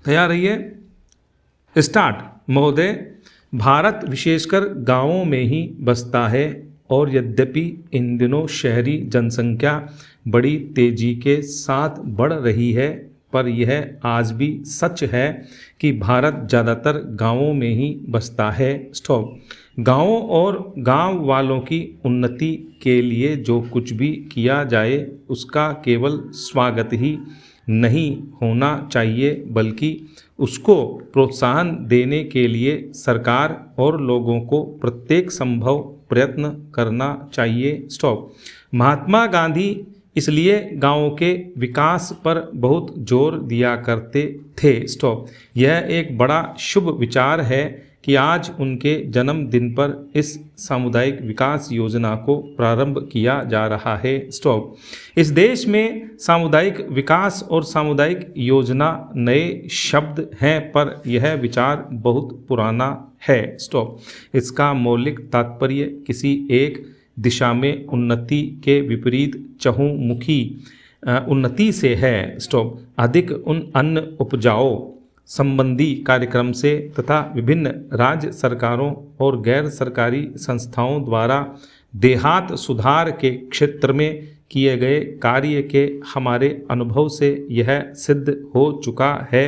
तैयार रहिए, स्टार्ट। महोदय, भारत विशेषकर गांवों में ही बसता है और यद्यपि इन दिनों शहरी जनसंख्या बड़ी तेजी के साथ बढ़ रही है, पर यह आज भी सच है कि भारत ज़्यादातर गांवों में ही बसता है। स्टॉप। गांवों और गांव वालों की उन्नति के लिए जो कुछ भी किया जाए उसका केवल स्वागत ही नहीं होना चाहिए, बल्कि उसको प्रोत्साहन देने के लिए सरकार और लोगों को प्रत्येक संभव प्रयत्न करना चाहिए। स्टॉप। महात्मा गांधी इसलिए गांवों के विकास पर बहुत जोर दिया करते थे। स्टॉप। यह एक बड़ा शुभ विचार है कि आज उनके जन्मदिन पर इस सामुदायिक विकास योजना को प्रारंभ किया जा रहा है। स्टॉप। इस देश में सामुदायिक विकास और सामुदायिक योजना नए शब्द हैं, पर यह विचार बहुत पुराना है। स्टॉप। इसका मौलिक तात्पर्य किसी एक दिशा में उन्नति के विपरीत चहुमुखी उन्नति से है। स्टॉप। अधिक अन्न उपजाओ संबंधी कार्यक्रम से तथा विभिन्न राज्य सरकारों और गैर सरकारी संस्थाओं द्वारा देहात सुधार के क्षेत्र में किए गए कार्य के हमारे अनुभव से यह सिद्ध हो चुका है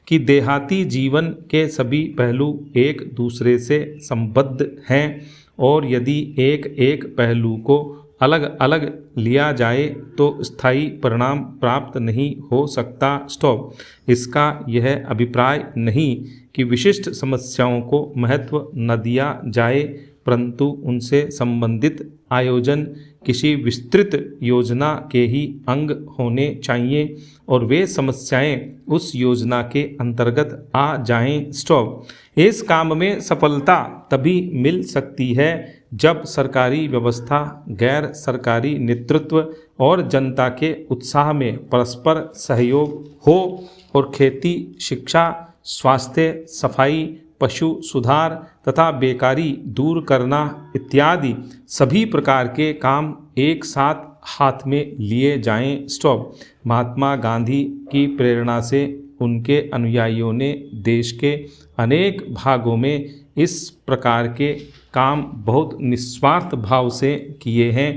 कि देहाती जीवन के सभी पहलू एक दूसरे से संबद्ध हैं, और यदि एक एक पहलू को अलग अलग लिया जाए तो स्थायी परिणाम प्राप्त नहीं हो सकता। स्टॉप। इसका यह अभिप्राय नहीं कि विशिष्ट समस्याओं को महत्व न दिया जाए, परंतु उनसे संबंधित आयोजन किसी विस्तृत योजना के ही अंग होने चाहिए और वे समस्याएं उस योजना के अंतर्गत आ जाएं। स्टॉप। इस काम में सफलता तभी मिल सकती है जब सरकारी व्यवस्था, गैर सरकारी नेतृत्व और जनता के उत्साह में परस्पर सहयोग हो और खेती, शिक्षा, स्वास्थ्य, सफाई, पशु सुधार तथा बेकारी दूर करना इत्यादि सभी प्रकार के काम एक साथ हाथ में लिए जाएं। स्टॉप। महात्मा गांधी की प्रेरणा से उनके अनुयायियों ने देश के अनेक भागों में इस प्रकार के काम बहुत निस्वार्थ भाव से किए हैं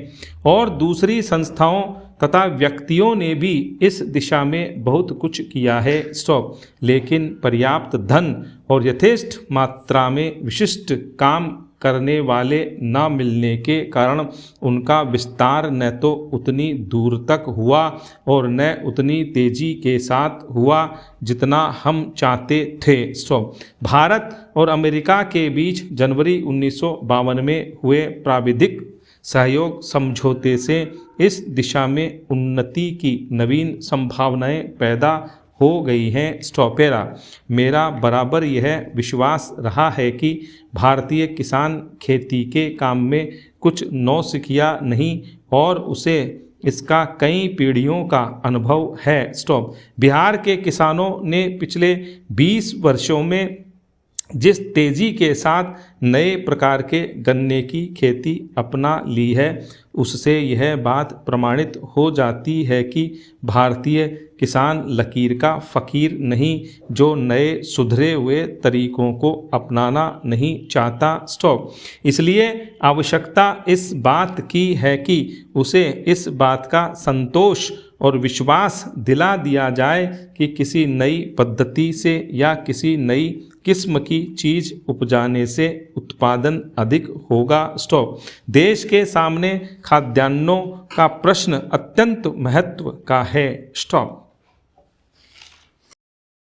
और दूसरी संस्थाओं तथा व्यक्तियों ने भी इस दिशा में बहुत कुछ किया है। स्टॉप। लेकिन पर्याप्त धन और यथेष्ट मात्रा में विशिष्ट काम करने वाले न मिलने के कारण उनका विस्तार न तो उतनी दूर तक हुआ और न उतनी तेजी के साथ हुआ जितना हम चाहते थे। स्टॉप। भारत और अमेरिका के बीच जनवरी 1952 में हुए प्राविधिक सहयोग समझौते से इस दिशा में उन्नति की नवीन संभावनाएं पैदा हो गई हैं। स्टॉपेरा। मेरा बराबर यह विश्वास रहा है कि भारतीय किसान खेती के काम में कुछ नौसिखिया नहीं और उसे इसका कई पीढ़ियों का अनुभव है। स्टॉप। बिहार के किसानों ने पिछले 20 वर्षों में जिस तेजी के साथ नए प्रकार के गन्ने की खेती अपना ली है, उससे यह बात प्रमाणित हो जाती है कि भारतीय किसान लकीर का फ़कीर नहीं जो नए सुधरे हुए तरीकों को अपनाना नहीं चाहता। स्टॉप। इसलिए आवश्यकता इस बात की है कि उसे इस बात का संतोष और विश्वास दिला दिया जाए कि किसी नई पद्धति से या किसी नई किस्म की चीज़ उपजाने से उत्पादन अधिक होगा। स्टॉप। देश के सामने खाद्यान्नों का प्रश्न अत्यंत महत्व का है। स्टॉप।